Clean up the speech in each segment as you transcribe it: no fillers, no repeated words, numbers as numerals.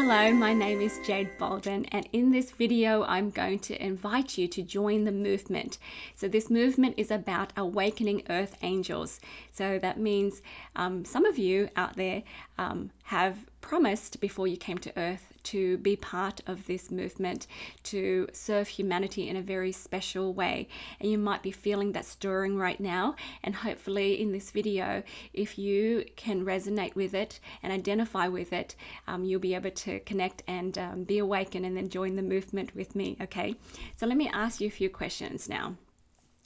Hello, my name is Jade Bolden, and in this video I'm going to invite you to join the movement. So this movement is about awakening earth angels. So that means some of you out there have promised before you came to earth to be part of this movement, to serve humanity in a very special way. And you might be feeling that stirring right now, and hopefully in this video, if you can resonate with it and identify with it, you'll be able to connect and be awakened and then join the movement with me. Okay, so let me ask you a few questions now.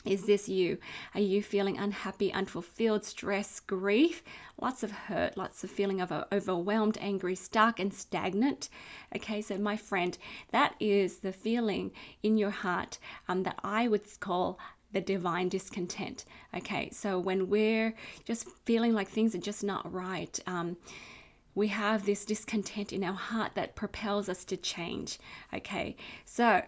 Is this you? Are you feeling unhappy, unfulfilled, stress, grief, lots of hurt, lots of feeling of overwhelmed, angry, stuck and stagnant? Okay, so my friend, that is the feeling in your heart that I would call the divine discontent. Okay, so when we're just feeling like things are just not right, we have this discontent in our heart that propels us to change. Okay, so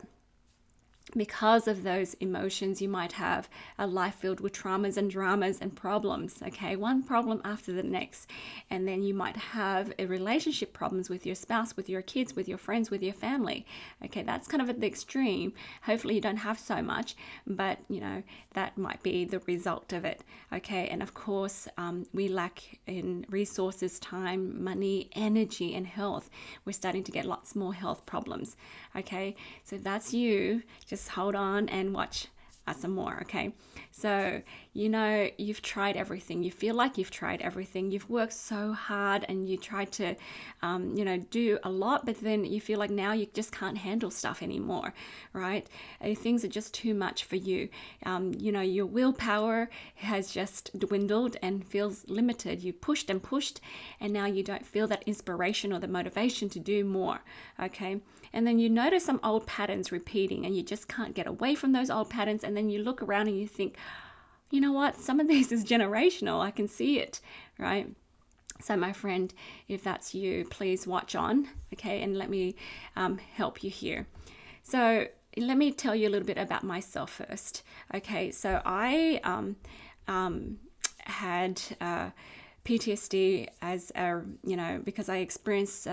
because of those emotions, you might have a life filled with traumas and dramas and problems, okay, one problem after the next. And then you might have a relationship problems with your spouse, with your kids, with your friends, with your family. Okay, that's kind of at the extreme. Hopefully you don't have so much, but you know, that might be the result of it. Okay, and of course, we lack in resources, time, money, energy, and health. We're starting to get lots more health problems. Okay, so that's you. Just hold on and watch some more. Okay, so you know you've tried everything, you feel like you've tried everything, you've worked so hard and you tried to do a lot, but then you feel like now you just can't handle stuff anymore, right? Things are just too much for you. Your willpower has just dwindled and feels limited. You pushed and pushed and now you don't feel that inspiration or the motivation to do more. Okay, and then you notice some old patterns repeating and you just can't get away from those old patterns. And then you look around and you think, you know what, some of this is generational. I can see it, right? So my friend, if that's you, please watch on, okay? And let me help you here. So let me tell you a little bit about myself first. Okay, so I had PTSD as because I experienced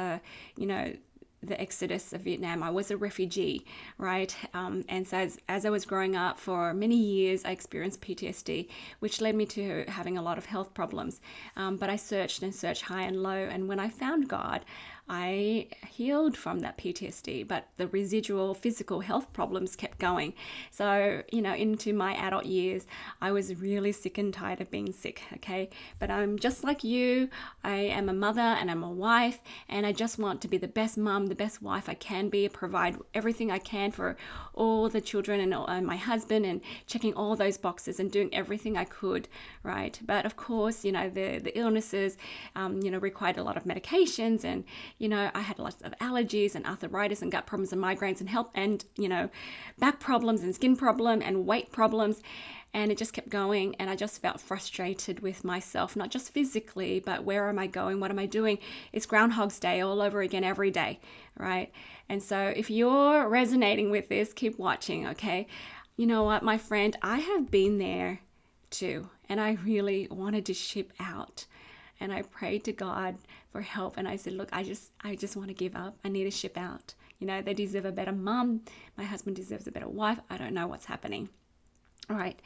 the exodus of Vietnam. I was a refugee, right? And so as I was growing up for many years, I experienced PTSD, which led me to having a lot of health problems. But I searched and searched high and low. And when I found God, I healed from that PTSD, but the residual physical health problems kept going. So, into my adult years, I was really sick and tired of being sick, okay? But I'm just like you. I am a mother and I'm a wife, and I just want to be the best mom, the best wife I can be, provide everything I can for all the children and my husband, and checking all those boxes and doing everything I could, right? But of course, the illnesses, required a lot of medications, and I had lots of allergies and arthritis and gut problems and migraines and health and, back problems and skin problem and weight problems. And it just kept going. And I just felt frustrated with myself, not just physically, but where am I going? What am I doing? It's Groundhog's Day all over again every day, right? And so if you're resonating with this, keep watching, okay? You know what, my friend, I have been there too. And I really wanted to ship out. And I prayed to God for help. And I said, look, I just want to give up. I need to ship out. They deserve a better mom. My husband deserves a better wife. I don't know what's happening. All right.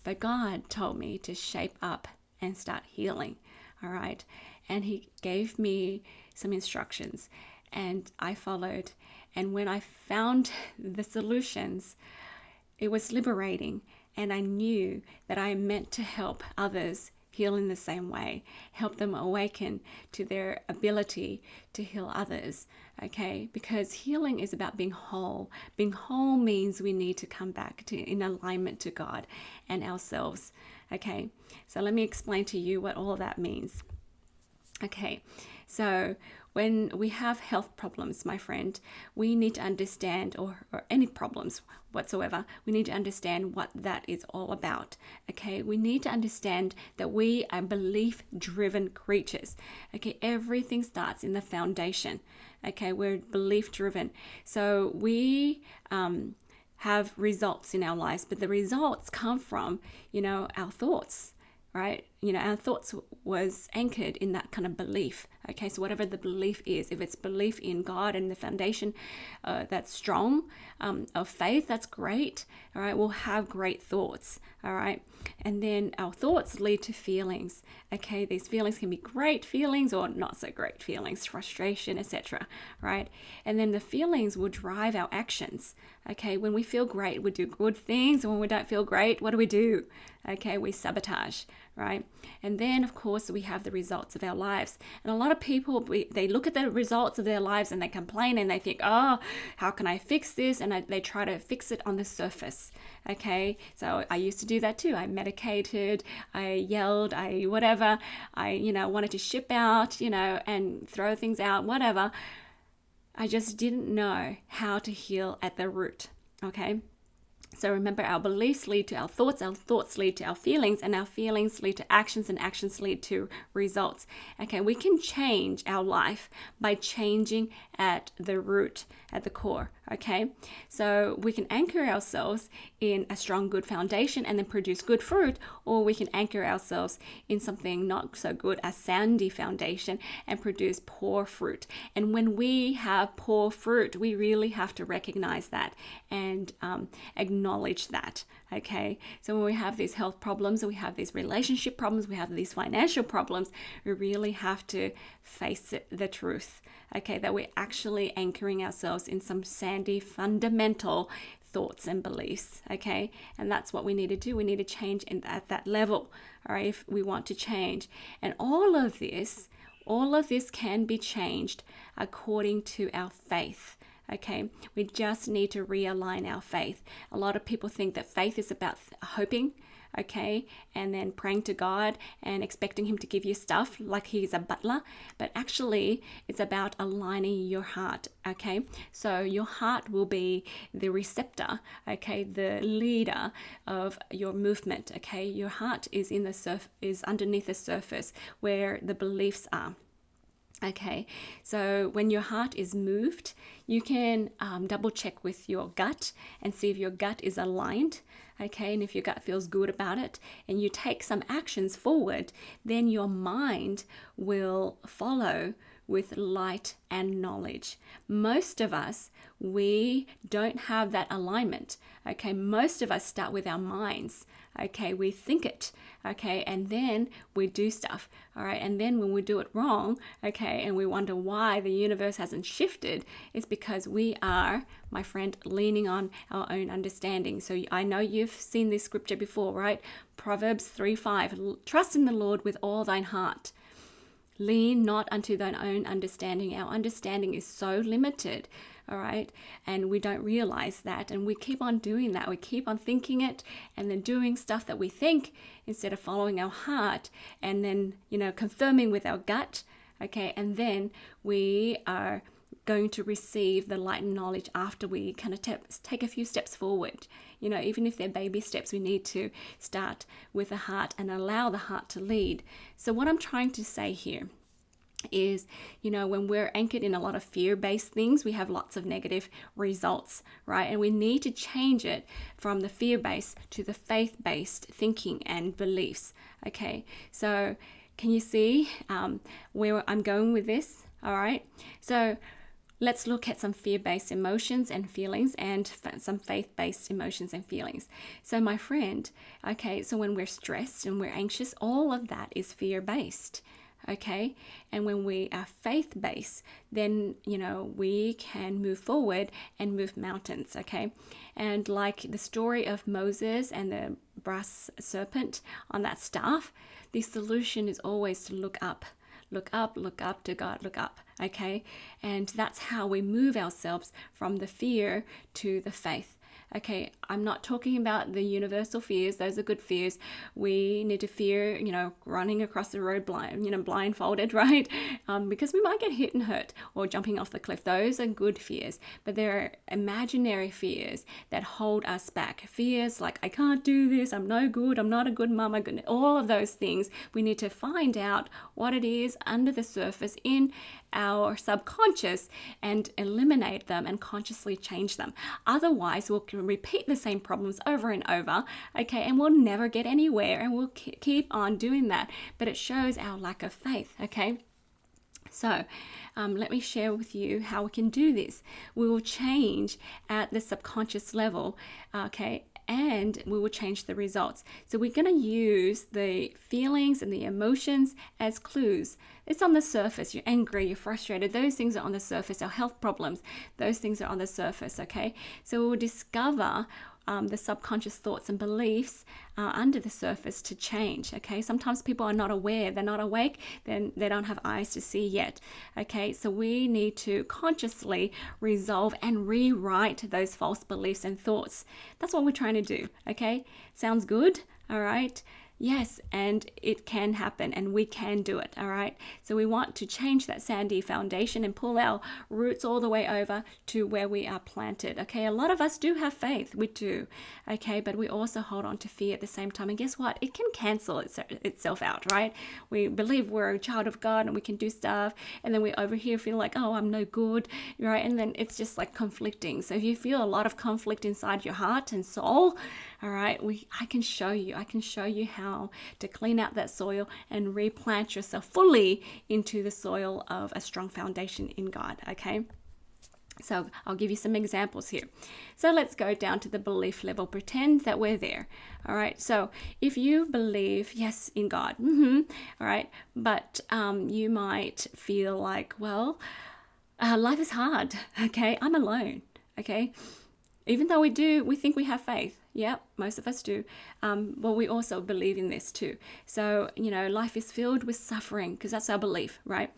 But God told me to shape up and start healing. All right. And he gave me some instructions and I followed. And when I found the solutions, it was liberating. And I knew that I meant to help others heal in the same way, help them awaken to their ability to heal others, okay? Because healing is about being whole. Being whole means we need to come back in alignment to God and ourselves, okay? So let me explain to you what all that means. Okay, so when we have health problems, my friend, we need to understand, or any problems whatsoever, we need to understand what that is all about. Okay, we need to understand that we are belief-driven creatures. Okay, everything starts in the foundation. Okay, we're belief-driven. So we have results in our lives, but the results come from, our thoughts. Right? our thoughts was anchored in that kind of belief. Okay, so whatever the belief is, if it's belief in God and the foundation that's strong of faith, that's great. All right, we'll have great thoughts. All right, and then our thoughts lead to feelings. Okay, these feelings can be great feelings or not so great feelings, frustration, etc. Right, and then the feelings will drive our actions. Okay, when we feel great, we do good things, and when we don't feel great, what do? Okay, we sabotage, right? And then, of course, we have the results of our lives. And a lot of people, they look at the results of their lives and they complain and they think, oh, how can I fix this? And they try to fix it on the surface. Okay, so I used to do that too. I medicated, I yelled, I wanted to ship out, and throw things out, whatever. I just didn't know how to heal at the root. Okay. So remember, our beliefs lead to our thoughts lead to our feelings, and our feelings lead to actions, and actions lead to results. Okay, we can change our life by changing at the root, at the core. Okay, so we can anchor ourselves in a strong, good foundation and then produce good fruit, or we can anchor ourselves in something not so good, a sandy foundation, and produce poor fruit. And when we have poor fruit, we really have to recognize that and acknowledge that. Okay, so when we have these health problems, we have these relationship problems, we have these financial problems, we really have to face the truth. Okay, that we're actually anchoring ourselves in some sandy fundamental thoughts and beliefs. Okay, and that's what we need to do. We need to change at that level. All right, if we want to change. And all of this can be changed according to our faith. Okay, we just need to realign our faith. A lot of people think that faith is about hoping, okay, and then praying to God and expecting Him to give you stuff like He's a butler. But actually, it's about aligning your heart, okay? So your heart will be the receptor, okay, the leader of your movement, okay? Your heart is is underneath the surface where the beliefs are. Okay, so when your heart is moved, you can double check with your gut and see if your gut is aligned. Okay, and if your gut feels good about it and you take some actions forward, then your mind will follow with light and knowledge. Most of us, we don't have that alignment. Okay, most of us start with our minds. Okay, we think it, okay, and then we do stuff, all right, and then when we do it wrong, okay, and we wonder why the universe hasn't shifted, it's because we are, my friend, leaning on our own understanding. So I know you've seen this scripture before, right? Proverbs 3:5, trust in the Lord with all thine heart. Lean not unto thine own understanding. Our understanding is so limited, all right? And we don't realize that. And we keep on doing that. We keep on thinking it and then doing stuff that we think instead of following our heart and then, confirming with our gut, okay? And then we are going to receive the light and knowledge after we kind of take a few steps forward. Even if they're baby steps, we need to start with the heart and allow the heart to lead. So what I'm trying to say here is, when we're anchored in a lot of fear-based things, we have lots of negative results, right? And we need to change it from the fear-based to the faith-based thinking and beliefs, okay? So can you see where I'm going with this? All right. So let's look at some fear-based emotions and feelings and some faith-based emotions and feelings. So my friend, okay, so when we're stressed and we're anxious, all of that is fear-based, okay? And when we are faith-based, then, we can move forward and move mountains, okay? And like the story of Moses and the brass serpent on that staff, the solution is always to look up. Look up to God, look up, okay? And that's how we move ourselves from the fear to the faith. Okay, I'm not talking about the universal fears. Those are good fears. We need to fear, running across the road blindfolded, right? Because we might get hit and hurt, or jumping off the cliff. Those are good fears. But there are imaginary fears that hold us back. Fears like, I can't do this, I'm no good, I'm not a good mom, all of those things. We need to find out what it is under the surface in our subconscious and eliminate them and consciously change them. Otherwise, we'll repeat the same problems over and over, okay, and we'll never get anywhere, and we'll keep on doing that. But it shows our lack of faith, okay? So let me share with you how we can do this. We will change at the subconscious level, okay, and we will change the results. So we're going to use the feelings and the emotions as clues. It's on the surface. You're angry, you're frustrated. Those things are on the surface. Our health problems, those things are on the surface, okay? So we'll discover the subconscious thoughts and beliefs under the surface to change, okay? Sometimes people are not aware, they're not awake, then they don't have eyes to see yet, okay? So we need to consciously resolve and rewrite those false beliefs and thoughts. That's what we're trying to do, okay? Sounds good? All right. Yes, and it can happen, and we can do it, all right? So we want to change that sandy foundation and pull our roots all the way over to where we are planted, okay? A lot of us do have faith, we do, okay? But we also hold on to fear at the same time, and guess what? It can cancel itself out, right? We believe we're a child of God and we can do stuff, and then we over here feel like, oh, I'm no good, right? And then it's just like conflicting. So if you feel a lot of conflict inside your heart and soul, all right, I can show you how to clean out that soil and replant yourself fully into the soil of a strong foundation in God, okay? So I'll give you some examples here. So let's go down to the belief level. Pretend that we're there, all right? So if you believe, yes, in God, all right, but you might feel like, well, life is hard, okay? I'm alone, okay? Even though we think we have faith. Yeah, most of us do. But we also believe in this too. So, life is filled with suffering because that's our belief, right?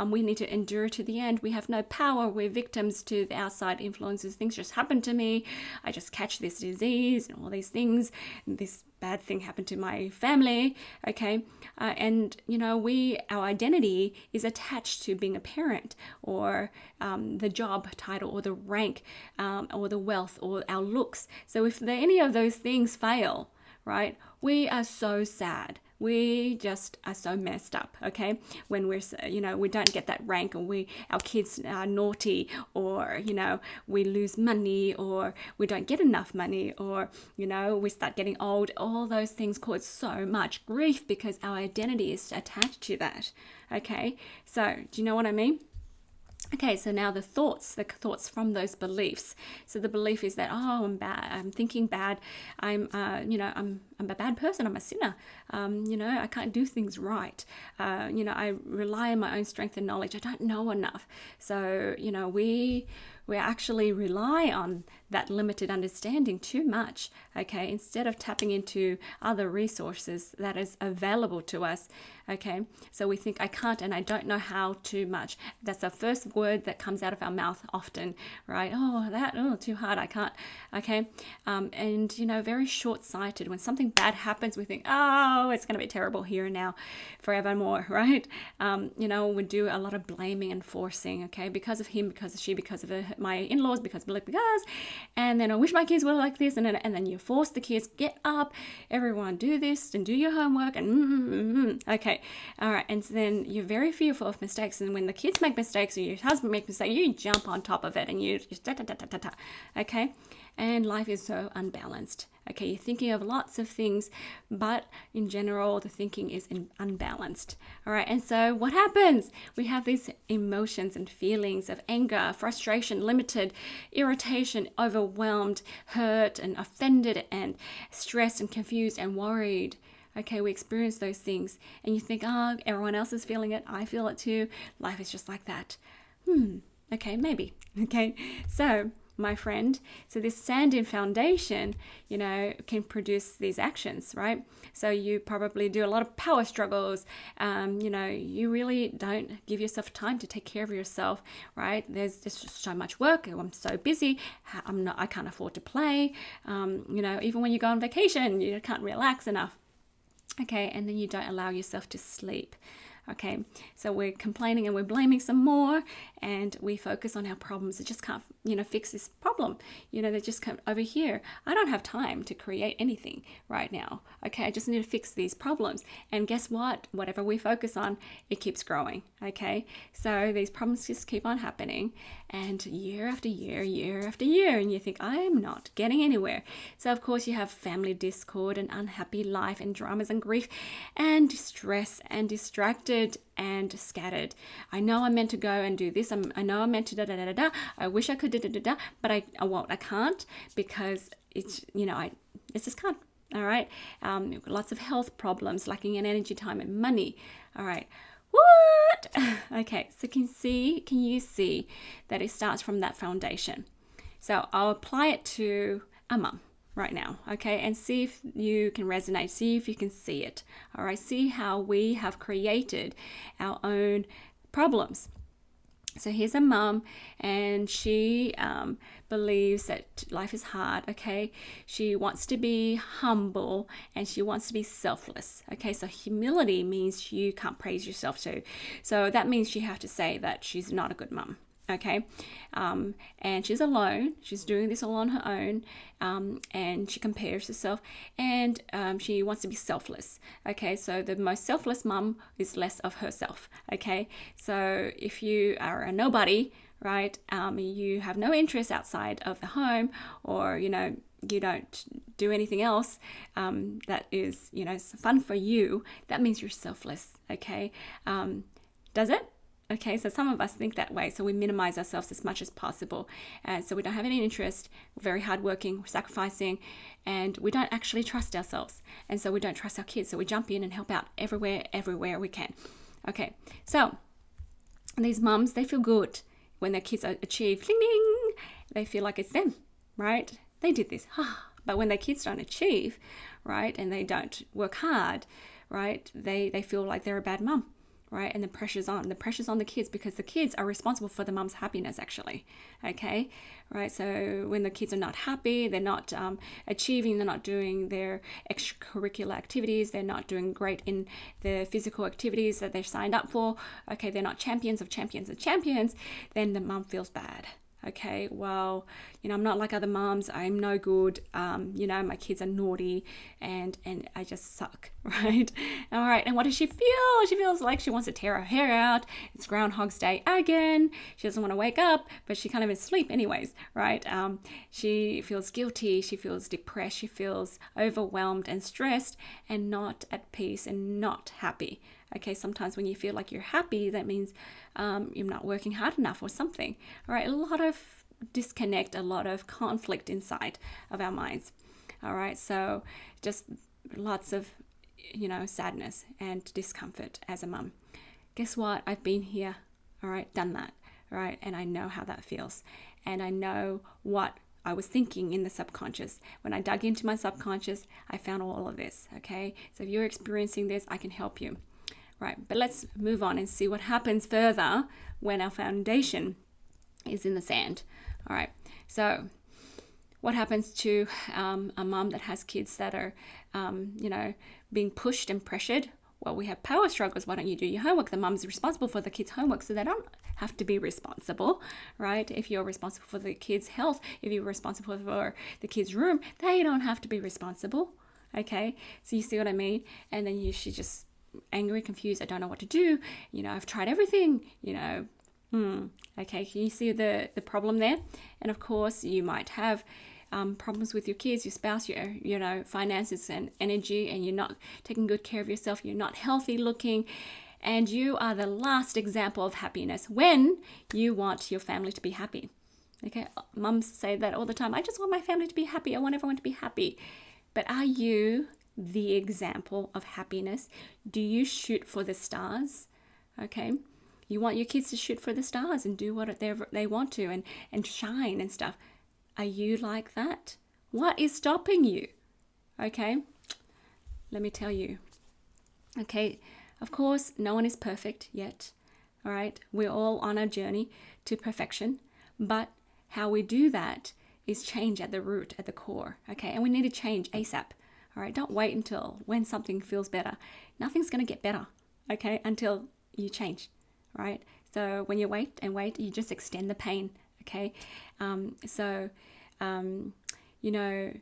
We need to endure to the end. We have no power. We're victims to the outside influences. Things just happen to me. I just catch this disease and all these things. This bad thing happened to my family, okay? And, our identity is attached to being a parent or the job title or the rank or the wealth or our looks. So if any of those things fail, right, we are so sad. We just are so messed up, okay? When we don't get that rank, or our kids are naughty, or, we lose money, or we don't get enough money, or, we start getting old. All those things cause so much grief because our identity is attached to that, okay? So do you know what I mean? Okay, so now the thoughts from those beliefs. So the belief is that, oh, I'm bad. I'm thinking bad. I'm a bad person. I'm a sinner. I can't do things right. I rely on my own strength and knowledge. I don't know enough. So, we actually rely on that limited understanding too much, okay, instead of tapping into other resources that is available to us, okay? So we think, I can't and I don't know how too much. That's the first word that comes out of our mouth often, right? Too hard, I can't, okay? And, very short-sighted. When something bad happens, we think, oh, it's going to be terrible here and now, forevermore, right? We do a lot of blaming and forcing, okay? Because of him, because of she, because of my in-laws, because, and then I wish my kids were like this, and then you force the kids, get up, everyone do this and do your homework, and okay, all right, and then you're very fearful of mistakes, and when the kids make mistakes or your husband makes mistakes, you jump on top of it and you just okay, and life is so unbalanced. Okay, you're thinking of lots of things, but in general, the thinking is unbalanced. All right, and so what happens? We have these emotions and feelings of anger, frustration, limited, irritation, overwhelmed, hurt, and offended, and stressed, and confused, and worried. Okay, we experience those things, and you think, oh, everyone else is feeling it. I feel it too. Life is just like that. Okay, maybe. Okay, so my friend, so this sand-in foundation, can produce these actions, right? So you probably do a lot of power struggles. You really don't give yourself time to take care of yourself, right? There's just so much work. I'm so busy. I can't afford to play. Even when you go on vacation, you can't relax enough. Okay, and then you don't allow yourself to sleep. Okay, so we're complaining and we're blaming some more, and we focus on our problems. It just can't, fix this problem. They just come over here. I don't have time to create anything right now. Okay, I just need to fix these problems. And guess what? Whatever we focus on, it keeps growing. Okay, so these problems just keep on happening, and year after year, year after year, and you think, I am not getting anywhere. So of course you have family discord and unhappy life and dramas and grief and stress and distracted and scattered. I know I'm meant to go and do this. I know I'm meant to da da da da da. I wish I could da da da da, but I won't. I can't, because it's I just can't. All right. Lots of health problems, lacking in energy, time, and money. All right. What? Okay. So can you see that it starts from that foundation? So I'll apply it to a mum right now, okay, and see if you can resonate, see if you can see it. All right, see how we have created our own problems. So here's a mum, and she believes that life is hard, okay? She wants to be humble, and she wants to be selfless, okay? So humility means you can't praise yourself too. So that means you have to say that she's not a good mum. Okay, and she's alone. She's doing this all on her own, and she compares herself, and she wants to be selfless. Okay, so the most selfless mum is less of herself. Okay, so if you are a nobody, right, you have no interest outside of the home, or you don't do anything else that is fun for you, that means you're selfless. Okay, does it? Okay, so some of us think that way, so we minimize ourselves as much as possible. And so we don't have any interest, we're very hardworking, we're sacrificing, and we don't actually trust ourselves. And so we don't trust our kids, so we jump in and help out everywhere we can. Okay, so these mums, they feel good when their kids achieve, ding ding, they feel like it's them, right? They did this, but when their kids don't achieve, right, and they don't work hard, right, they feel like they're a bad mum. Right, and the pressure's on the kids, because the kids are responsible for the mum's happiness, actually. Okay, right, so when the kids are not happy, they're not achieving, they're not doing their extracurricular activities, they're not doing great in the physical activities that they've signed up for, okay, they're not champions, then the mum feels bad. Okay, well, I'm not like other moms. I'm no good. My kids are naughty, and I just suck, right? All right, and what does she feel? She feels like she wants to tear her hair out. It's Groundhog's Day again. She doesn't want to wake up, but she kind of is asleep anyways, right? She feels guilty. She feels depressed. She feels overwhelmed and stressed, and not at peace and not happy. Okay, sometimes when you feel like you're happy, that means you're not working hard enough or something. All right, a lot of disconnect, a lot of conflict inside of our minds. All right, so just lots of, sadness and discomfort as a mum. Guess what? I've been here, all right, done that, all right, and I know how that feels. And I know what I was thinking in the subconscious. When I dug into my subconscious, I found all of this, okay? So if you're experiencing this, I can help you. Right, but let's move on and see what happens further when our foundation is in the sand. All right, so what happens to a mom that has kids that are, being pushed and pressured? Well, we have power struggles. Why don't you do your homework? The mom's responsible for the kids' homework, so they don't have to be responsible, right? If you're responsible for the kids' health, if you're responsible for the kids' room, they don't have to be responsible, okay? So you see what I mean? And then she just angry, confused, I don't know what to do, I've tried everything, okay, can you see the problem there? And of course you might have problems with your kids, your spouse, your finances and energy, and you're not taking good care of yourself, you're not healthy looking, and you are the last example of happiness when you want your family to be happy. Okay, mums say that all the time, I just want my family to be happy, I want everyone to be happy. But are you the example of happiness? Do you shoot for the stars? Okay, you want your kids to shoot for the stars and do what they want to and shine and stuff. Are you like that? What is stopping you? Okay, let me tell you. Okay, of course, no one is perfect yet. All right, we're all on a journey to perfection, but how we do that is change at the root, at the core. Okay, and we need to change ASAP. All right, don't wait until when something feels better. Nothing's going to get better, okay, until you change, right? So when you wait and wait, you just extend the pain, okay? So, you know,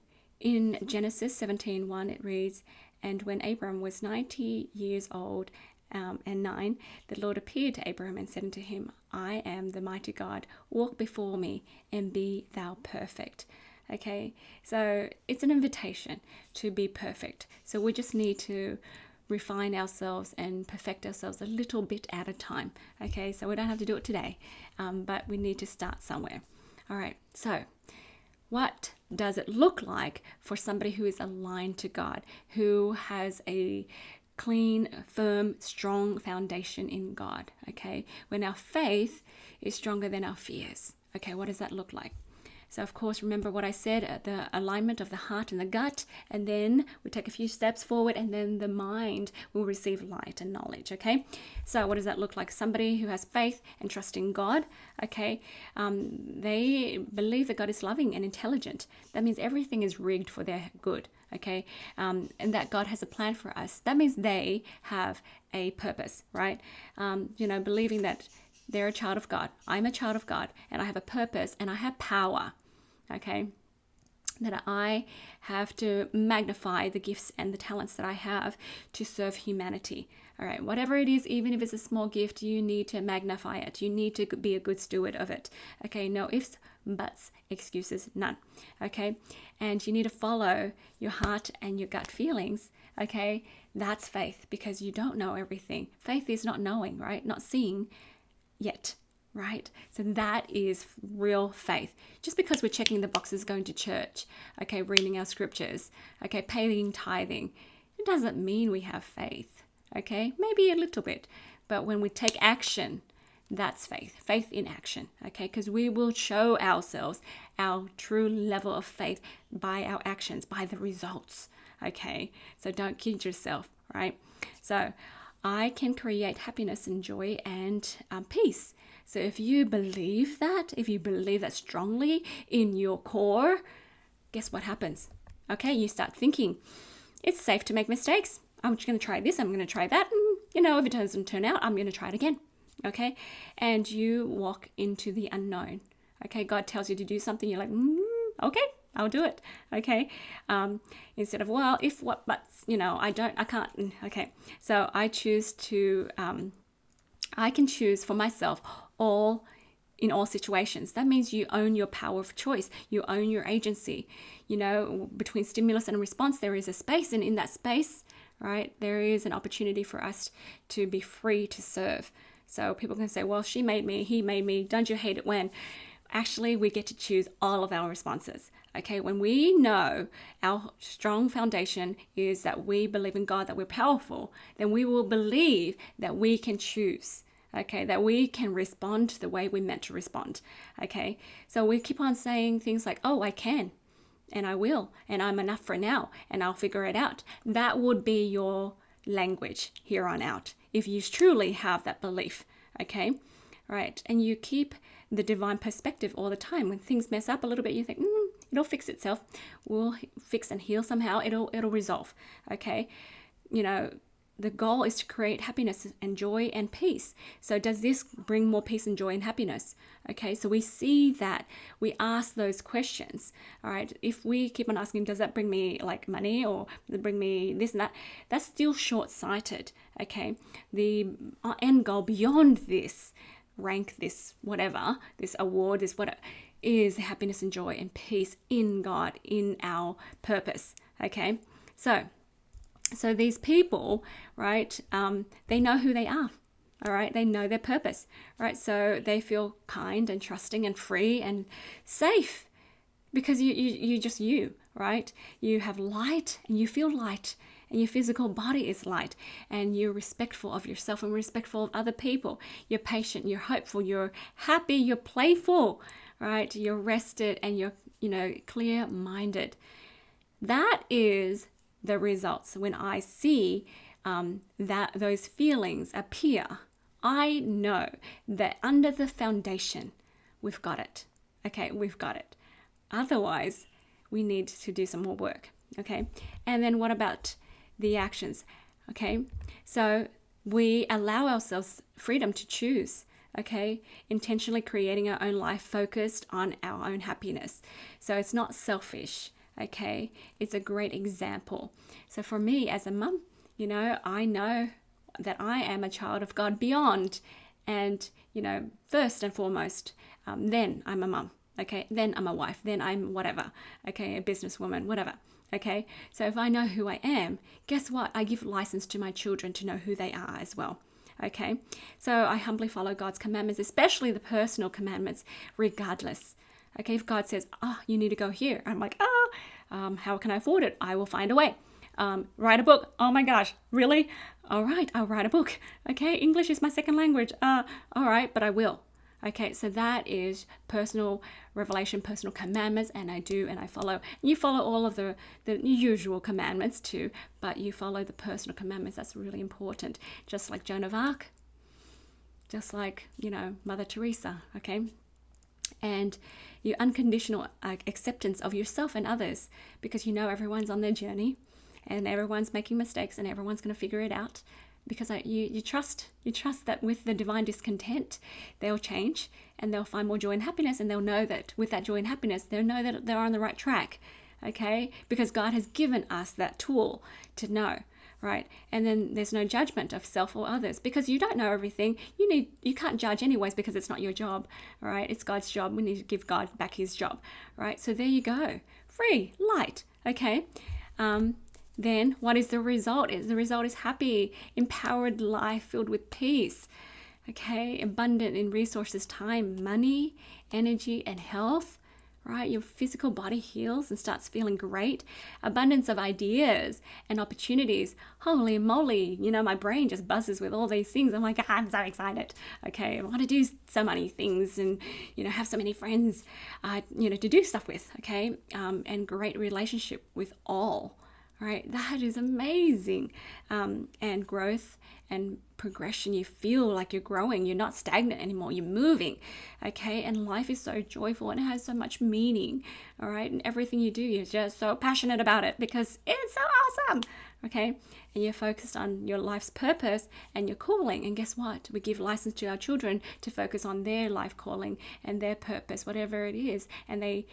in Genesis 17:1, it reads, "And when Abram was 90 years old and 9, the Lord appeared to Abraham and said unto him, I am the mighty God. Walk before me and be thou perfect." Okay, so it's an invitation to be perfect. So we just need to refine ourselves and perfect ourselves a little bit at a time. Okay, so we don't have to do it today, but we need to start somewhere. All right, so what does it look like for somebody who is aligned to God, who has a clean, firm, strong foundation in God? Okay, when our faith is stronger than our fears. Okay, what does that look like? So, of course, remember what I said, the alignment of the heart and the gut, and then we take a few steps forward, and then the mind will receive light and knowledge, okay? So what does that look like? Somebody who has faith and trust in God, okay? They believe that God is loving and intelligent. That means everything is rigged for their good, okay? And that God has a plan for us. That means they have a purpose, right? Believing that they're a child of God. I'm a child of God, and I have a purpose, and I have power. Okay, that I have to magnify the gifts and the talents that I have to serve humanity. All right, whatever it is, even if it's a small gift, you need to magnify it. You need to be a good steward of it. Okay, no ifs, buts, excuses, none. Okay, and you need to follow your heart and your gut feelings. Okay, that's faith, because you don't know everything. Faith is not knowing, right? Not seeing yet. Right? So that is real faith. Just because we're checking the boxes, going to church, okay, reading our scriptures, okay, paying tithing, it doesn't mean we have faith, okay? Maybe a little bit. But when we take action, that's faith. Faith in action, okay? Because we will show ourselves our true level of faith by our actions, by the results, okay? So don't kid yourself, right? So I can create happiness and joy and peace. So if you believe that, strongly in your core, guess what happens? Okay, you start thinking, it's safe to make mistakes. I'm just going to try this, I'm going to try that. And, if it doesn't turn out, I'm going to try it again. Okay, and you walk into the unknown. Okay, God tells you to do something, you're like, okay, I'll do it. Okay, instead of, well, if what, but, I can't. Okay, so I choose to, I can choose for myself in all situations. That means you own your power of choice. You own your agency. Between stimulus and response, there is a space, and in that space, right, there is an opportunity for us to be free to serve. So people can say, well, she made me, he made me. Don't you hate it when? Actually, we get to choose all of our responses. Okay, when we know our strong foundation is that we believe in God, that we're powerful, then we will believe that we can choose. Okay, that we can respond the way we meant to respond. Okay, so we keep on saying things like, oh, I can, and I will, and I'm enough for now, and I'll figure it out. That would be your language here on out, if you truly have that belief. Okay, right, and you keep the divine perspective all the time. When things mess up a little bit, you think, it'll fix itself. We'll fix and heal somehow. It'll resolve. Okay, the goal is to create happiness and joy and peace. So does this bring more peace and joy and happiness? Okay, so we see that, we ask those questions. All right, if we keep on asking, does that bring me like money, or does it bring me this and that? That's still short-sighted. Okay, the end goal beyond this rank, this whatever, this award, this whatever, is happiness and joy and peace in God, in our purpose. Okay, so these people, right, they know who they are. All right, they know their purpose, right? So they feel kind and trusting and free and safe, because you just you, right? You have light, and you feel light, and your physical body is light, and you're respectful of yourself and respectful of other people. You're patient, you're hopeful, you're happy, you're playful, right? You're rested, and you're, clear-minded. That is the results. When I see that those feelings appear, I know that under the foundation, we've got it. Okay, we've got it. Otherwise, we need to do some more work. Okay, and then what about the actions? Okay, so we allow ourselves freedom to choose, okay? Intentionally creating our own life focused on our own happiness. So it's not selfish, okay? It's a great example. So for me as a mum, I know that I am a child of God beyond. And, first and foremost, then I'm a mum, okay? Then I'm a wife, then I'm whatever, okay? A businesswoman, whatever. Okay, so if I know who I am, guess what? I give license to my children to know who they are as well. Okay, so I humbly follow God's commandments, especially the personal commandments, regardless. Okay, if God says, you need to go here, I'm like, how can I afford it? I will find a way. Write a book. Oh my gosh, really? All right, I'll write a book. Okay, English is my second language. All right, but I will. Okay, so that is personal revelation, personal commandments, and I follow. You follow all of the usual commandments too, but you follow the personal commandments. That's really important. Just like Joan of Arc, just like, Mother Teresa, okay? And your unconditional acceptance of yourself and others, because everyone's on their journey and everyone's making mistakes and everyone's going to figure it out. Because you trust that with the divine discontent, they'll change and they'll find more joy and happiness, and they'll know that with that joy and happiness, they'll know that they're on the right track, okay? Because God has given us that tool to know, right? And then there's no judgment of self or others, because you don't know everything. You can't judge anyways, because it's not your job, all right? It's God's job. We need to give God back his job, right? So there you go, free, light, okay? Then what is the result? The result is happy, empowered life filled with peace, okay? Abundant in resources, time, money, energy, and health, right? Your physical body heals and starts feeling great. Abundance of ideas and opportunities. Holy moly, my brain just buzzes with all these things. I'm like, I'm so excited, okay? I want to do so many things and, have so many friends, to do stuff with, okay? And great relationship with all. Right, that is amazing. And growth and progression, you feel like you're growing, you're not stagnant anymore, you're moving, okay? And life is so joyful and it has so much meaning, all right? And everything you do, you're just so passionate about it because it's so awesome, okay? And you're focused on your life's purpose and your calling. And guess what? We give license to our children to focus on their life calling and their purpose, whatever it is. And they,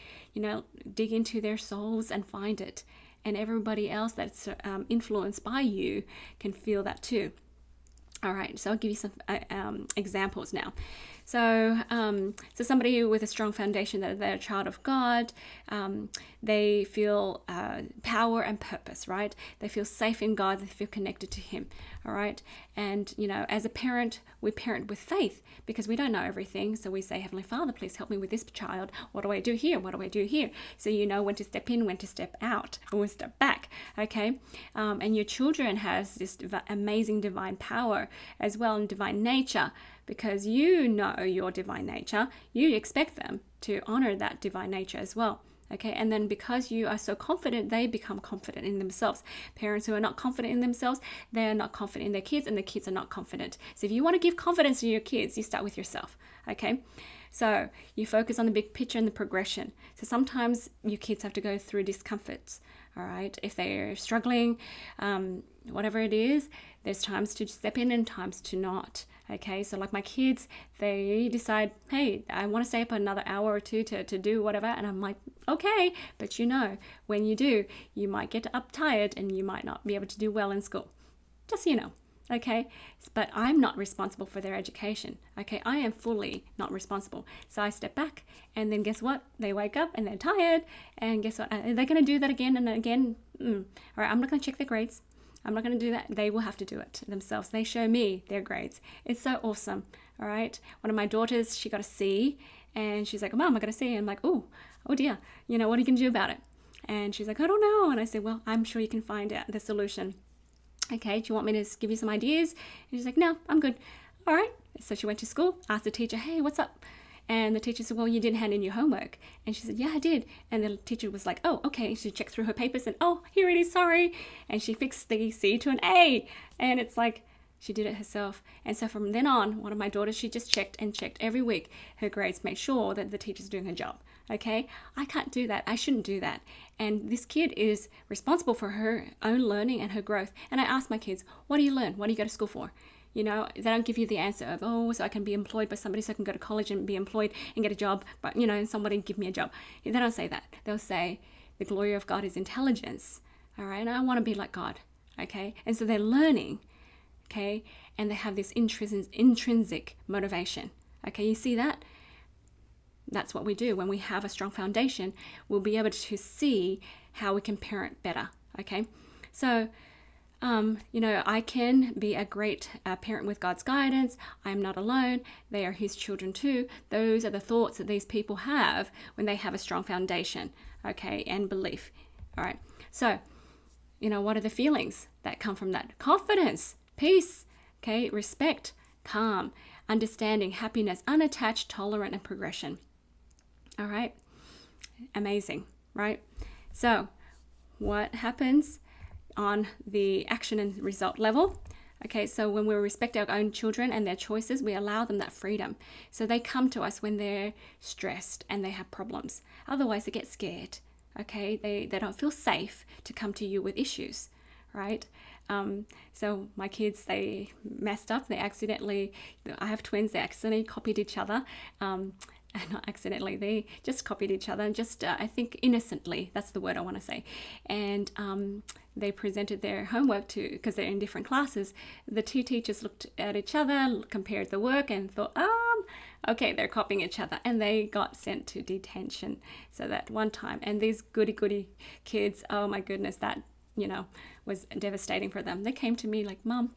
dig into their souls and find it. And everybody else that's influenced by you can feel that too. All right, so I'll give you some examples now. So somebody with a strong foundation, that they're a child of God, they feel power and purpose, right? They feel safe in God, they feel connected to him, all right? And, as a parent, we parent with faith because we don't know everything. So we say, Heavenly Father, please help me with this child. What do I do here? What do I do here? So you know when to step in, when to step out, or when to step back, okay? And your children has this amazing divine power as well, and divine nature, because you know your divine nature, you expect them to honor that divine nature as well. Okay, and then because you are so confident, they become confident in themselves. Parents who are not confident in themselves, they're not confident in their kids, and the kids are not confident. So if you want to give confidence to your kids, you start with yourself. Okay, so you focus on the big picture and the progression. So sometimes your kids have to go through discomforts. All right, if they're struggling, whatever it is, there's times to step in and times to not. Okay, so like my kids, they decide, hey, I want to stay up another hour or two to do whatever. And I'm like, okay, but when you do, you might get up tired and you might not be able to do well in school. Just so you know, okay? But I'm not responsible for their education, okay? I am fully not responsible. So I step back and then guess what? They wake up and they're tired. And guess what? They're going to do that again and again. All right, I'm not going to check their grades. I'm not going to do that. They will have to do it themselves. They show me their grades. It's so awesome. All right. One of my daughters, she got a C and she's like, Mom, I got a C. I'm like, oh dear. What are you going to do about it? And she's like, I don't know. And I said, well, I'm sure you can find out the solution. Okay. Do you want me to give you some ideas? And she's like, no, I'm good. All right. So she went to school, asked the teacher, hey, what's up? And the teacher said, well, you didn't hand in your homework. And she said, yeah, I did. And the teacher was like, oh, okay. She checked through her papers and, oh, here it is, sorry. And she fixed the C to an A. And it's like, she did it herself. And so from then on, one of my daughters, she just checked every week her grades, made sure that the teacher's doing her job. Okay? I can't do that. I shouldn't do that. And this kid is responsible for her own learning and her growth. And I asked my kids, what do you learn? What do you go to school for? They don't give you the answer of, oh, so I can be employed by somebody, so I can go to college and be employed and get a job, but, and somebody give me a job. They don't say that. They'll say, the glory of God is intelligence, all right? And I want to be like God, okay? And so they're learning, okay? And they have this intrinsic motivation, okay? You see that? That's what we do. When we have a strong foundation, we'll be able to see how we can parent better, okay? So, I can be a great parent with God's guidance. I'm not alone. They are his children too. Those are the thoughts that these people have when they have a strong foundation, okay, and belief, all right? So, what are the feelings that come from that? Confidence, peace, okay, respect, calm, understanding, happiness, unattached, tolerant, and progression. All right? Amazing, right? So, what happens on the action and result level? Okay, so when we respect our own children and their choices, we allow them that freedom. So they come to us when they're stressed and they have problems. Otherwise, they get scared. Okay, they don't feel safe to come to you with issues, right? So my kids, they messed up. I have twins. They accidentally copied each other. Not accidentally, they just copied each other, and just I think innocently, that's the word I want to say. And they presented their homework because they're in different classes. The two teachers looked at each other, compared the work, and thought, okay, they're copying each other, and they got sent to detention. So that one time, and these goody kids, oh my goodness, that was devastating for them. They came to me like, Mom,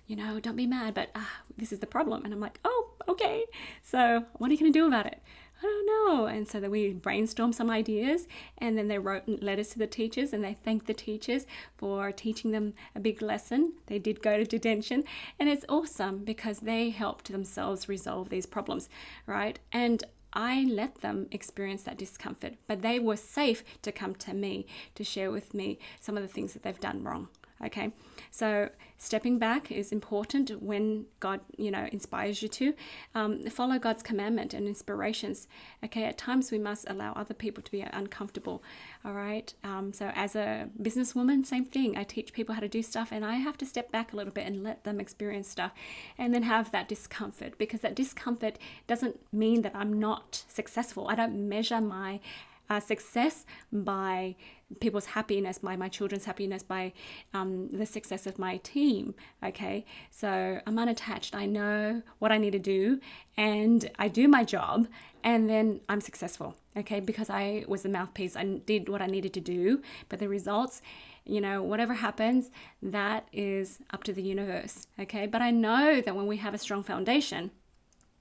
don't be mad, but this is the problem. And I'm like, oh, okay. So what are you going to do about it? I don't know. And so then we brainstormed some ideas, and then they wrote letters to the teachers, and they thanked the teachers for teaching them a big lesson. They did go to detention, and it's awesome because they helped themselves resolve these problems, right? And I let them experience that discomfort, but they were safe to come to me to share with me some of the things that they've done wrong. Okay, so stepping back is important when God, inspires you to follow God's commandment and inspirations. Okay, at times we must allow other people to be uncomfortable. All right, so as a businesswoman, same thing. I teach people how to do stuff, and I have to step back a little bit and let them experience stuff, and then have that discomfort, because that discomfort doesn't mean that I'm not successful. I don't measure my success by people's happiness, by my children's happiness, by the success of my team. Okay, so I'm unattached. I know what I need to do, and I do my job, and then I'm successful. Okay, because I was the mouthpiece. I did what I needed to do, but the results, whatever happens, that is up to the universe. Okay, but I know that when we have a strong foundation,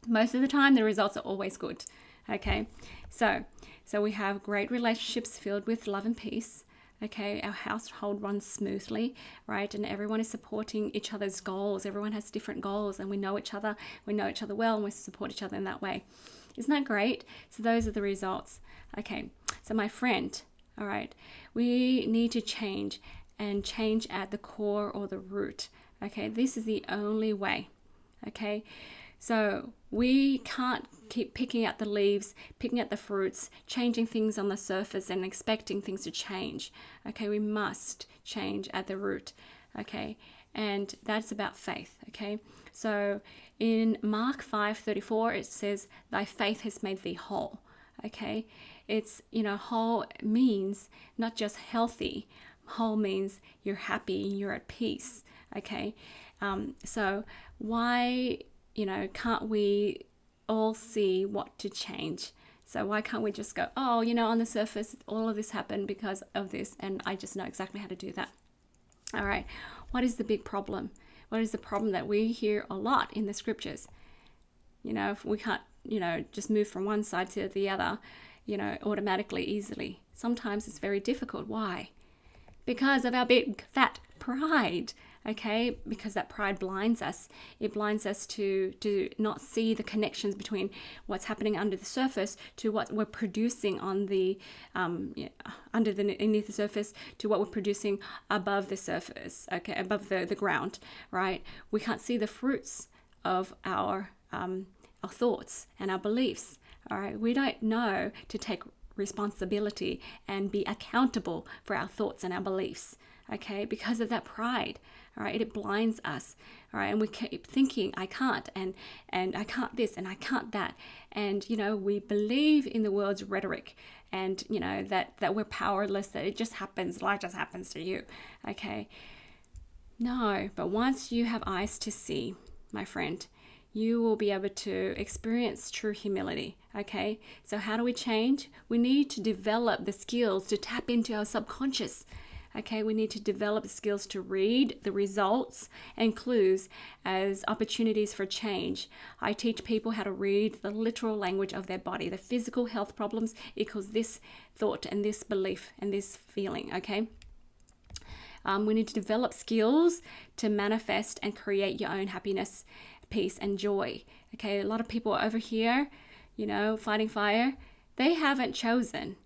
most of the time the results are always good. Okay, so we have great relationships filled with love and peace. Okay, our household runs smoothly, right? And everyone is supporting each other's goals. Everyone has different goals, and we know each other well, and we support each other in that way. Isn't that great? So those are the results. Okay, so my friend, all right, we need to change at the core or the root. Okay, this is the only way. Okay, so we can't keep picking at the leaves, picking at the fruits, changing things on the surface and expecting things to change. Okay, we must change at the root. Okay, and that's about faith. Okay, so in Mark 5:34 it says, "Thy faith has made thee whole." Okay, it's whole means not just healthy. Whole means you're happy, you're at peace. Okay, so why can't we all see what to change? So why can't we just go, on the surface, all of this happened because of this, and I just know exactly how to do that. All right, what is the big problem? What is the problem that we hear a lot in the scriptures? If we can't, just move from one side to the other, automatically, easily. Sometimes it's very difficult. Why? Because of our big fat pride. Okay, because that pride blinds us. It blinds us to not see the connections between what's happening under the surface to what we're producing on the underneath the surface to what we're producing above the surface. Okay, above the ground, right? We can't see the fruits of our thoughts and our beliefs. All right, we don't know to take responsibility and be accountable for our thoughts and our beliefs. Okay, because of that pride. All right, it blinds us. All right, and we keep thinking, I can't, and I can't this, and I can't that. And, we believe in the world's rhetoric, and, that we're powerless, that it just happens, life just happens to you. Okay. No, but once you have eyes to see, my friend, you will be able to experience true humility. Okay. So how do we change? We need to develop the skills to tap into our subconscious. Okay, we need to develop the skills to read the results and clues as opportunities for change. I teach people how to read the literal language of their body. The physical health problems equals this thought and this belief and this feeling, okay? We need to develop skills to manifest and create your own happiness, peace, and joy. Okay, a lot of people over here, fighting fire, they haven't chosen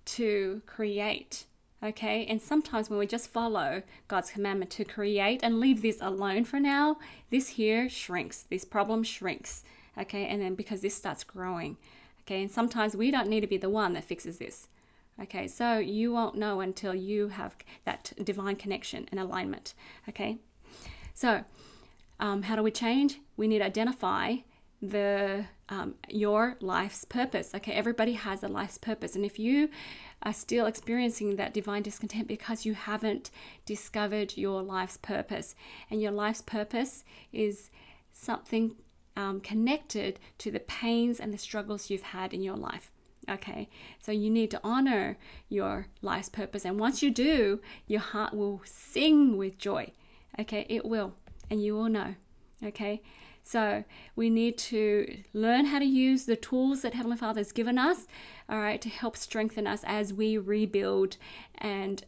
to create. Okay, and sometimes when we just follow God's commandment to create and leave this alone for now, this here shrinks, this problem shrinks. Okay, and then because this starts growing. Okay, and sometimes we don't need to be the one that fixes this. Okay, so you won't know until you have that divine connection and alignment. Okay, so how do we change? We need to identify your life's purpose. Okay, everybody has a life's purpose, and if you are still experiencing that divine discontent because you haven't discovered your life's purpose, and your life's purpose is something connected to the pains and the struggles you've had in your life. Okay, so you need to honor your life's purpose, and once you do, your heart will sing with joy. Okay, it will, and you will know. Okay, so we need to learn how to use the tools that Heavenly Father has given us, all right, to help strengthen us as we rebuild and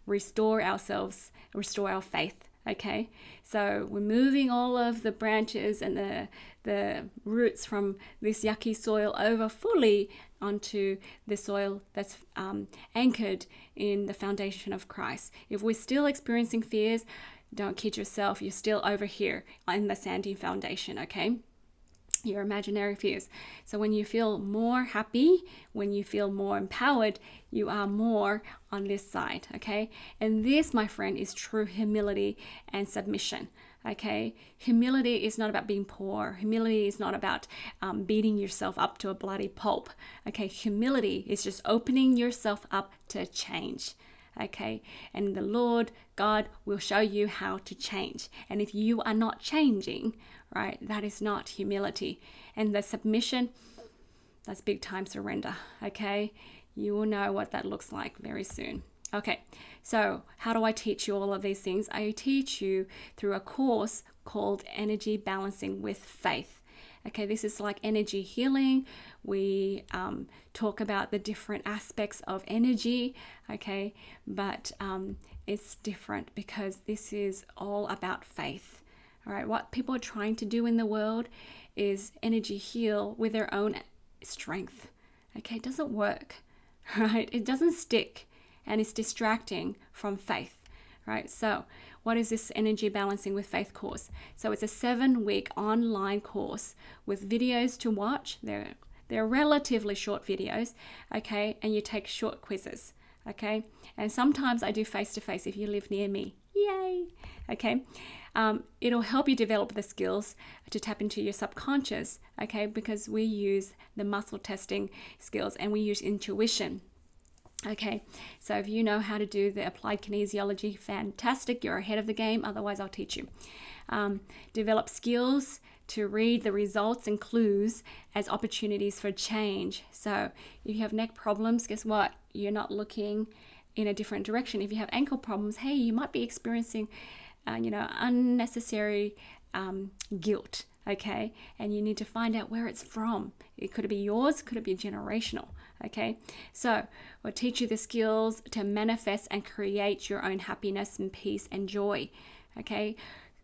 restore ourselves, restore our faith. Okay, so we're moving all of the branches and the roots from this yucky soil over fully onto the soil that's anchored in the foundation of Christ. If we're still experiencing fears, don't kid yourself, you're still over here in the sandy foundation, okay? Your imaginary fears. So when you feel more happy, when you feel more empowered, you are more on this side, okay? And this, my friend, is true humility and submission, okay? Humility is not about being poor. Humility is not about beating yourself up to a bloody pulp, okay? Humility is just opening yourself up to change. Okay, and the Lord God will show you how to change. And if you are not changing, right, that is not humility. And the submission, that's big time surrender. Okay, you will know what that looks like very soon. Okay, so how do I teach you all of these things? I teach you through a course called Energy Balancing with Faith. Okay, this is like energy healing. We talk about the different aspects of energy, okay, but it's different because this is all about faith. All right, what people are trying to do in the world is energy heal with their own strength. Okay, it doesn't work, right? It doesn't stick, and it's distracting from faith. Right, so what is this Energy Balancing with Faith course? So it's a 7-week online course with videos to watch. They're relatively short videos, okay, and you take short quizzes, okay, and sometimes I do face-to-face if you live near me. Yay! Okay, it'll help you develop the skills to tap into your subconscious, okay, because we use the muscle testing skills and we use intuition. Okay, so if you know how to do the applied kinesiology, fantastic, you're ahead of the game. Otherwise, I'll teach you. Develop skills to read the results and clues as opportunities for change. So if you have neck problems, guess what? You're not looking in a different direction. If you have ankle problems, hey, you might be experiencing, unnecessary guilt. Okay, and you need to find out where it's from. It could be yours, could it be generational? Okay, so we'll teach you the skills to manifest and create your own happiness and peace and joy. Okay,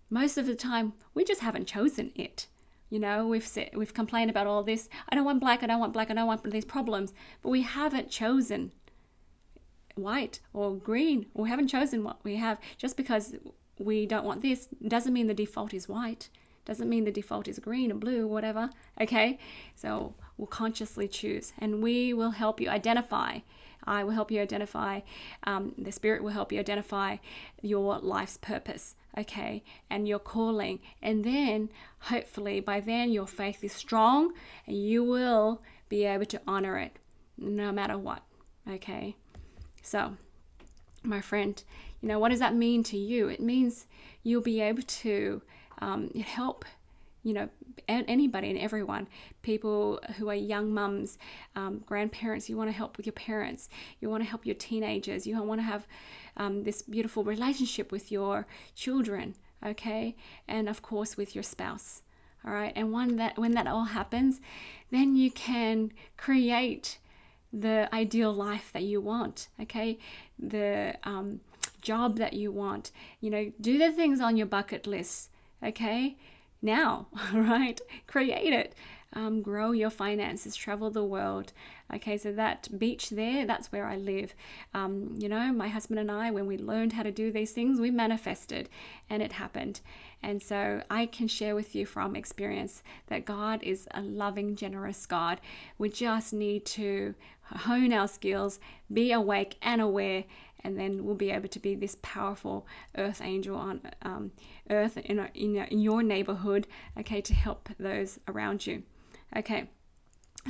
most of the time we just haven't chosen it. We've complained about all this. I don't want black. I don't want black. I don't want these problems. But we haven't chosen white or green. We haven't chosen what we have. Just because we don't want this doesn't mean the default is white. Doesn't mean the default is green or blue or whatever, okay? So we'll consciously choose, and we will help you identify. I will help you identify, the Spirit will help you identify your life's purpose, okay, and your calling. And then hopefully by then your faith is strong and you will be able to honor it no matter what, okay? So, my friend, what does that mean to you? It means you'll be able to help anybody and everyone, people who are young mums, grandparents. You want to help with your parents, you want to help your teenagers, you want to have this beautiful relationship with your children, okay, and of course with your spouse. All right, and when that all happens, then you can create the ideal life that you want, okay, the job that you want, do the things on your bucket list, okay, now, right? Create it. Grow your finances, travel the world. Okay, so that beach there, that's where I live. My husband and I, when we learned how to do these things, we manifested and it happened. And so I can share with you from experience that God is a loving, generous God. We just need to hone our skills, be awake and aware, and then we'll be able to be this powerful earth angel on earth in your neighborhood, okay, to help those around you. Okay,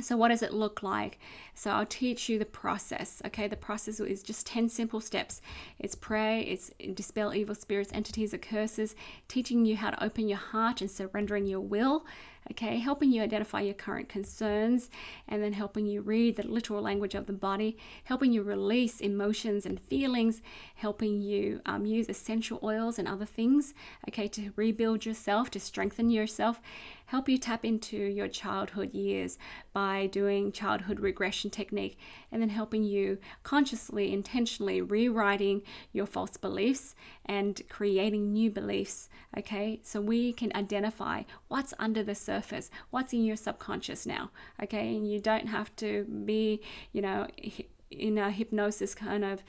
so what does it look like? So I'll teach you the process, okay? The process is just 10 simple steps. It's pray, it's dispel evil spirits, entities, or curses, teaching you how to open your heart and surrendering your will, okay? Helping you identify your current concerns, and then helping you read the literal language of the body, helping you release emotions and feelings, helping you use essential oils and other things, okay, to rebuild yourself, to strengthen yourself, help you tap into your childhood years by doing childhood regression technique, and then helping you consciously, intentionally rewriting your false beliefs and creating new beliefs, okay? So we can identify what's under the surface, what's in your subconscious now, okay? And you don't have to be, in a hypnosis kind of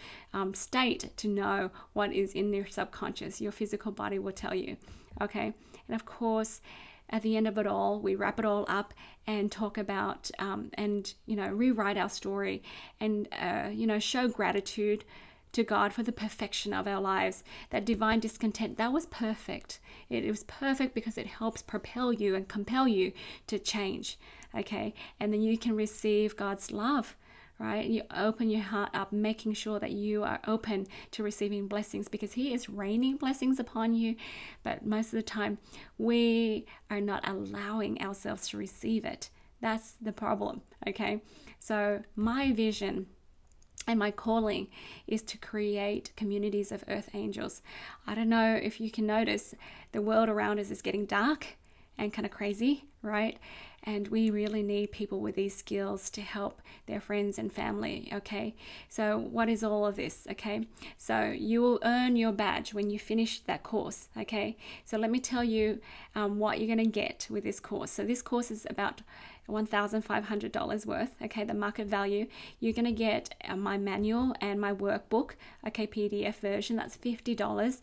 state to know what is in your subconscious. Your physical body will tell you, okay? And of course, at the end of it all, we wrap it all up and talk about rewrite our story and show gratitude to God for the perfection of our lives. That divine discontent, that was perfect. It was perfect because it helps propel you and compel you to change, okay? And then you can receive God's love, right? You open your heart up, making sure that you are open to receiving blessings, because He is raining blessings upon you. But most of the time, we are not allowing ourselves to receive it. That's the problem, okay? So my vision and my calling is to create communities of earth angels. I don't know if you can notice, the world around us is getting dark and kind of crazy, right? And we really need people with these skills to help their friends and family, okay? So what is all of this, okay? So you will earn your badge when you finish that course, okay? So let me tell you what you're going to get with this course. So this course is about $1,500 worth, okay, the market value. You're going to get my manual and my workbook, okay, PDF version, that's $50.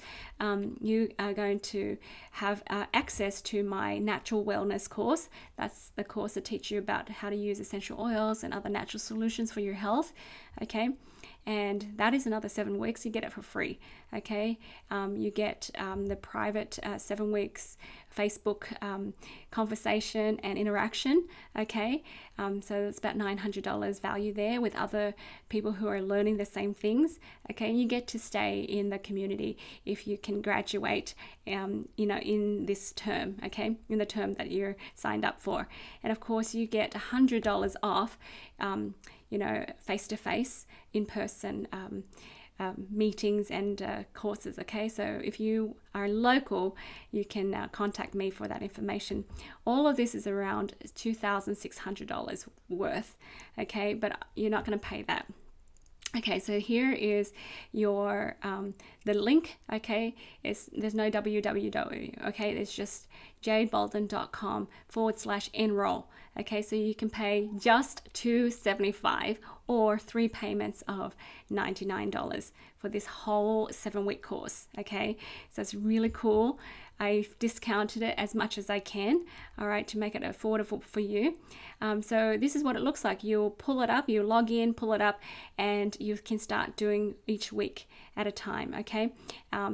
You are going to have access to my natural wellness course. That's the course that teaches you about how to use essential oils and other natural solutions for your health, okay? And that is another 7 weeks. You get it for free, okay? You get the private 7 weeks Facebook conversation and interaction, okay? So it's about $900 value there with other people who are learning the same things, okay? And you get to stay in the community if you can graduate, in this term, okay? In the term that you're signed up for. And of course, you get $100 off, face-to-face, in-person meetings and courses, okay? So if you are local, you can contact me for that information. All of this is around $2,600 worth, okay? But you're not going to pay that. Okay, so here is your the link, okay? There's no www, okay? It's just jadebolden.com/enroll. Okay, so you can pay just $275 or 3 payments of $99 for this whole 7-week course. Okay, so it's really cool. I've discounted it as much as I can, all right, to make it affordable for you. So this is what it looks like. You'll pull it up, you log in, pull it up, and you can start doing each week at a time, okay?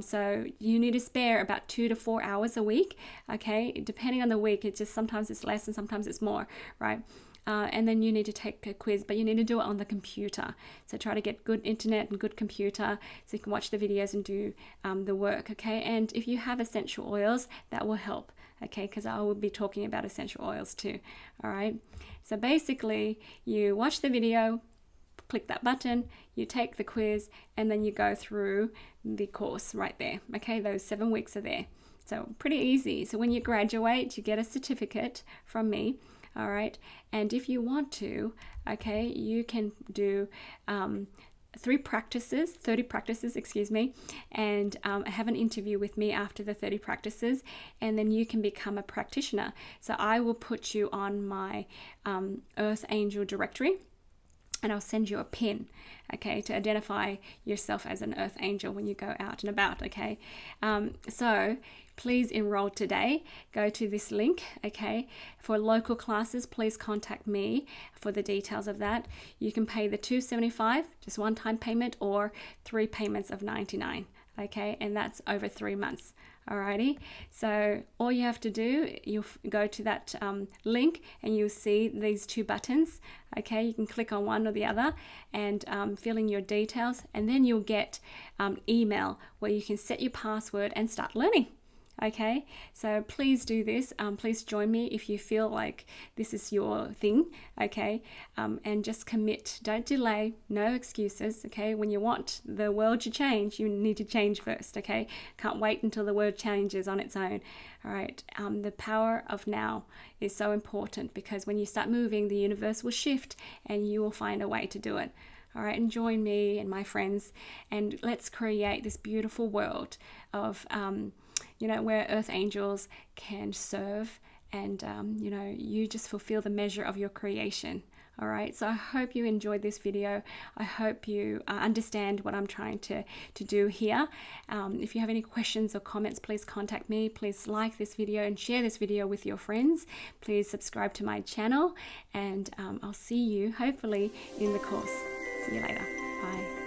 So you need to spare about 2 to 4 hours a week, okay? Depending on the week, it's just sometimes it's less and sometimes it's more, right? And then you need to take a quiz, but you need to do it on the computer. So try to get good internet and good computer so you can watch the videos and do the work, okay? And if you have essential oils, that will help, okay? Because I will be talking about essential oils too, all right? So basically, you watch the video, click that button, you take the quiz, and then you go through the course right there, okay? Those 7 weeks are there. So pretty easy. So when you graduate, you get a certificate from me. All right, and if you want to, okay, you can do 30 practices, and have an interview with me after the 30 practices, and then you can become a practitioner. So I will put you on my Earth Angel directory, and I'll send you a pin, okay, to identify yourself as an Earth Angel when you go out and about, okay? So please enroll today. Go to this link, okay? For local classes, please contact me for the details of that. You can pay the $275, just one-time payment, or 3 payments of $99, okay? And that's over 3 months. Alrighty, so all you have to do, you'll go to that link and you'll see these 2 buttons. Okay, you can click on one or the other and fill in your details, and then you'll get email where you can set your password and start learning. Okay, so please do this. Please join me if you feel like this is your thing, okay? And just commit. Don't delay. No excuses, okay? When you want the world to change, you need to change first, okay? Can't wait until the world changes on its own, all right? The power of now is so important, because when you start moving, the universe will shift and you will find a way to do it. All right, and join me and my friends, and let's create this beautiful world of where Earth Angels can serve, and you just fulfill the measure of your creation. All right, so I hope you enjoyed this video. I hope you understand what I'm trying to do here. If you have any questions or comments, please contact me. Please like this video and share this video with your friends. Please subscribe to my channel, and I'll see you hopefully in the course. See you later. Bye.